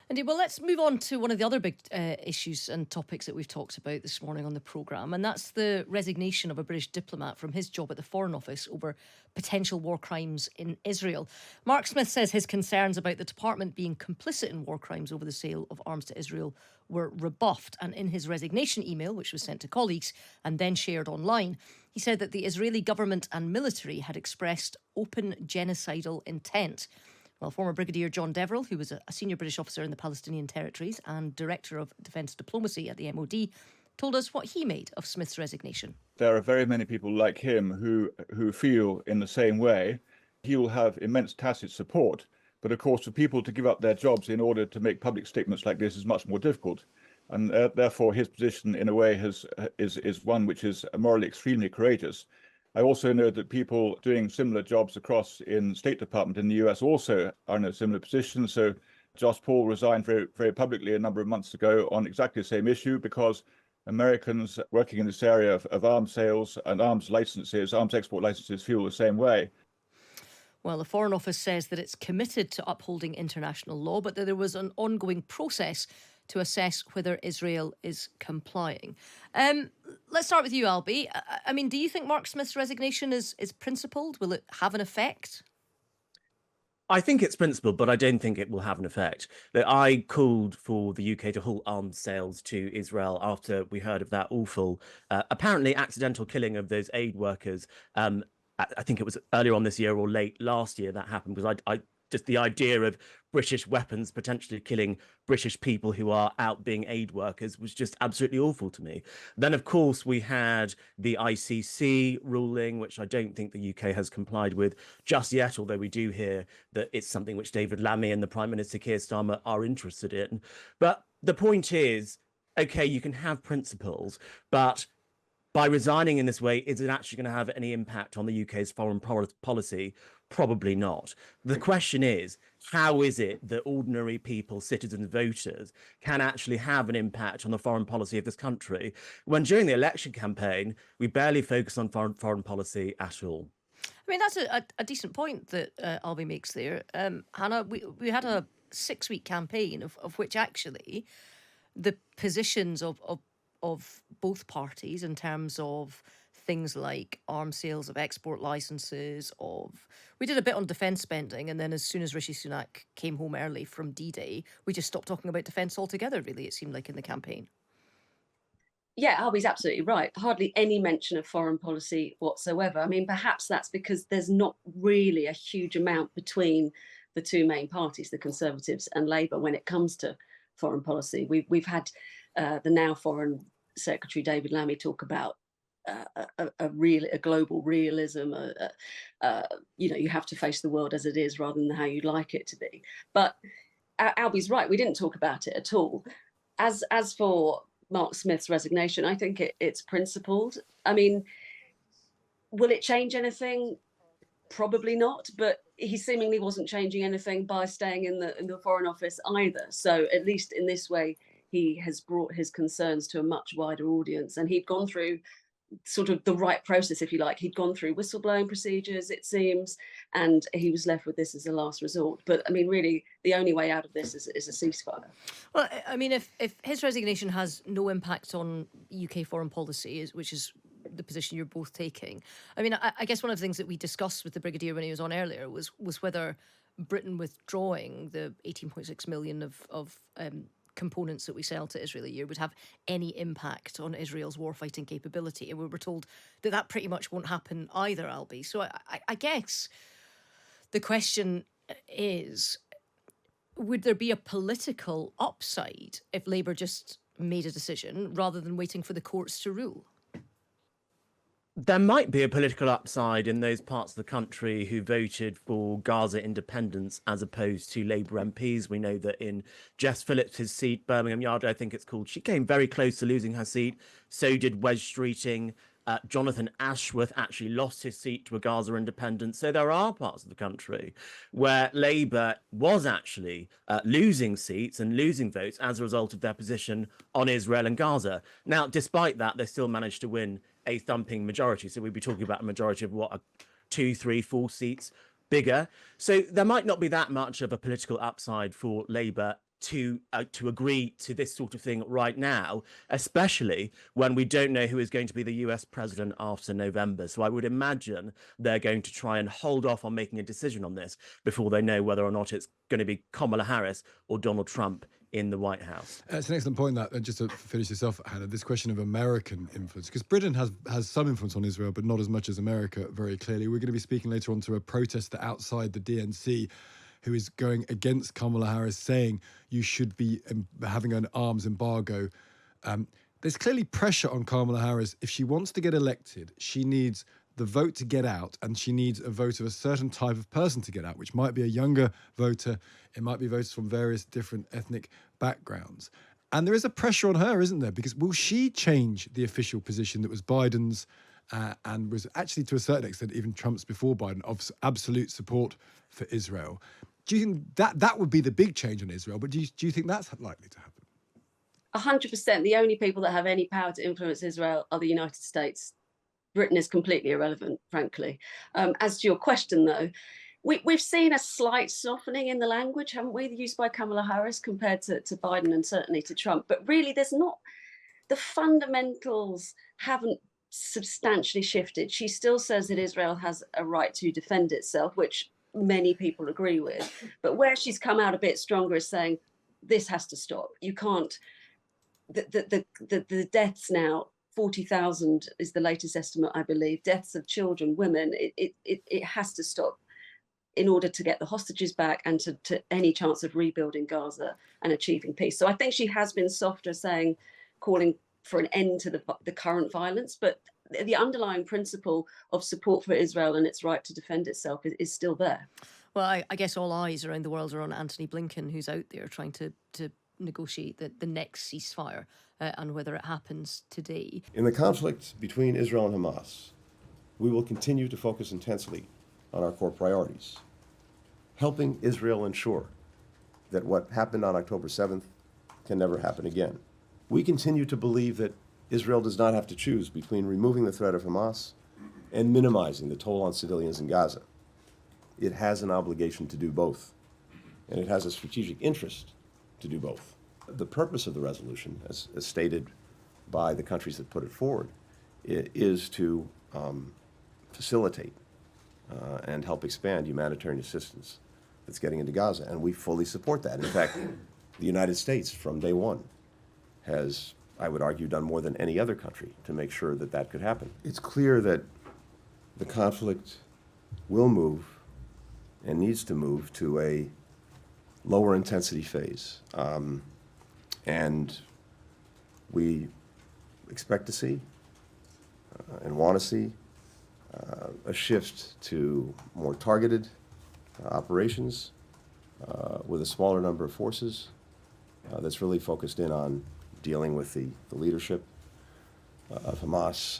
Indeed. Well, let's move on to one of the other big issues and topics that we've talked about this morning on the programme, and that's the resignation of a British diplomat from his job at the Foreign Office over potential war crimes in Israel. Mark Smith says his concerns about the department being complicit in war crimes over the sale of arms to Israel were rebuffed. And in his resignation email, which was sent to colleagues and then shared online, he said that the Israeli government and military had expressed open genocidal intent. Well, former Brigadier John Deverill, who was a senior British officer in the Palestinian territories and Director of Defence Diplomacy at the MOD, told us what he made of Smith's resignation. There are very many people like him who feel in the same way. He will have immense tacit support, but of course, for people to give up their jobs in order to make public statements like this is much more difficult. And therefore, his position, in a way, is one which is morally extremely courageous. I also know that people doing similar jobs across in State Department in the US also are in a similar position. So Josh Paul resigned very, very publicly a number of months ago on exactly the same issue because Americans working in this area of arms sales and arms licenses, arms export licenses, feel the same way. Well, the Foreign Office says that it's committed to upholding international law, but that there was an ongoing process to assess whether Israel is complying. Let's start with you, Albie. I mean, do you think Mark Smith's resignation is principled? Will it have an effect? I think it's principled, but I don't think it will have an effect. I called for the UK to halt arms sales to Israel after we heard of that awful, apparently accidental killing of those aid workers. I think it was earlier on this year or late last year that happened, because I just the idea of British weapons potentially killing British people who are out being aid workers was just absolutely awful to me. Then, of course, we had the ICC ruling, which I don't think the UK has complied with just yet, although we do hear that it's something which David Lammy and the Prime Minister Keir Starmer are interested in. But the point is, okay, you can have principles, but by resigning in this way, is it actually going to have any impact on the UK's foreign policy? Probably not. The question is, how is it that ordinary people, citizens, voters, can actually have an impact on the foreign policy of this country when during the election campaign, we barely focus on foreign policy at all? I mean, that's a decent point that Albie makes there. Hannah, we had a 6-week campaign of which actually the positions of both parties in terms of things like arms sales, of export licenses, we did a bit on defence spending, and then as soon as Rishi Sunak came home early from D-Day, we just stopped talking about defence altogether, really, it seemed like, in the campaign. Yeah, Albie's absolutely right. Hardly any mention of foreign policy whatsoever. I mean, perhaps that's because there's not really a huge amount between the two main parties, the Conservatives and Labour, when it comes to foreign policy. We've had the now Foreign Secretary David Lammy talk about a global realism. You have to face the world as it is rather than how you'd like it to be. But Albie's right. We didn't talk about it at all. As for Mark Smith's resignation, I think it's principled. I mean, will it change anything? Probably not. But he seemingly wasn't changing anything by staying in the Foreign Office either. So at least in this way, he has brought his concerns to a much wider audience, and he'd gone through sort of the right process, if you like. He'd gone through whistleblowing procedures, it seems, and he was left with this as a last resort. But I mean, really, the only way out of this is a ceasefire. Well, I mean, if his resignation has no impact on UK foreign policy, which is the position you're both taking, I mean, I guess one of the things that we discussed with the Brigadier when he was on earlier was whether Britain withdrawing the 18.6 million of components that we sell to Israel a year would have any impact on Israel's warfighting capability. And we were told that pretty much won't happen either, Albie. So I guess the question is, would there be a political upside if Labour just made a decision rather than waiting for the courts to rule? There might be a political upside in those parts of the country who voted for Gaza independence as opposed to Labour MPs. We know that in Jess Phillips' seat, Birmingham Yard, I think it's called, she came very close to losing her seat. So did Wes Streeting. Jonathan Ashworth actually lost his seat to a Gaza independence. So there are parts of the country where Labour was actually losing seats and losing votes as a result of their position on Israel and Gaza. Now, despite that, they still managed to win a thumping majority. So we'd be talking about a majority of 2, 3, 4 seats bigger. So there might not be that much of a political upside for Labour to agree to this sort of thing right now, especially when we don't know who is going to be the US president after November. So I would imagine they're going to try and hold off on making a decision on this before they know whether or not it's going to be Kamala Harris or Donald Trump in the White House. It's an excellent point, that, and just to finish this off, Hannah, this question of American influence, because Britain has some influence on Israel, but not as much as America, very clearly. We're going to be speaking later on to a protester outside the DNC who is going against Kamala Harris, saying you should be having an arms embargo. There's clearly pressure on Kamala Harris. If she wants to get elected, she needs the vote to get out, and she needs a vote of a certain type of person to get out, which might be a younger voter. It might be voters from various different ethnic backgrounds. And there is a pressure on her, isn't there? Because will she change the official position that was Biden's and was actually, to a certain extent, even Trump's before Biden, of absolute support for Israel? Do you think that would be the big change on Israel? But do you think that's likely to happen? 100%. The only people that have any power to influence Israel are the United States. Britain is completely irrelevant, frankly. As to your question, though, we've seen a slight softening in the language, haven't we, used by Kamala Harris compared to Biden and certainly to Trump. But really, the fundamentals haven't substantially shifted. She still says that Israel has a right to defend itself, which many people agree with. But where she's come out a bit stronger is saying this has to stop. You can't. The deaths now, 40,000 is the latest estimate, I believe. Deaths of children, women. It has to stop in order to get the hostages back and to any chance of rebuilding Gaza and achieving peace. So I think she has been softer, calling for an end to the current violence, but the underlying principle of support for Israel and its right to defend itself is still there. Well, I guess all eyes around the world are on Antony Blinken, who's out there trying to negotiate the next ceasefire and whether it happens today. In the conflict between Israel and Hamas, we will continue to focus intensely on our core priorities, helping Israel ensure that what happened on October 7th can never happen again. We continue to believe that Israel does not have to choose between removing the threat of Hamas and minimizing the toll on civilians in Gaza. It has an obligation to do both, and it has a strategic interest to do both. The purpose of the resolution, as stated by the countries that put it forward, is to facilitate and help expand humanitarian assistance that's getting into Gaza, and we fully support that. In fact, the United States, from day one, has, I would argue, done more than any other country to make sure that that could happen. It's clear that the conflict will move and needs to move to a lower intensity phase. And we expect to see and want to see a shift to more targeted operations with a smaller number of forces that's really focused in on dealing with the leadership of Hamas.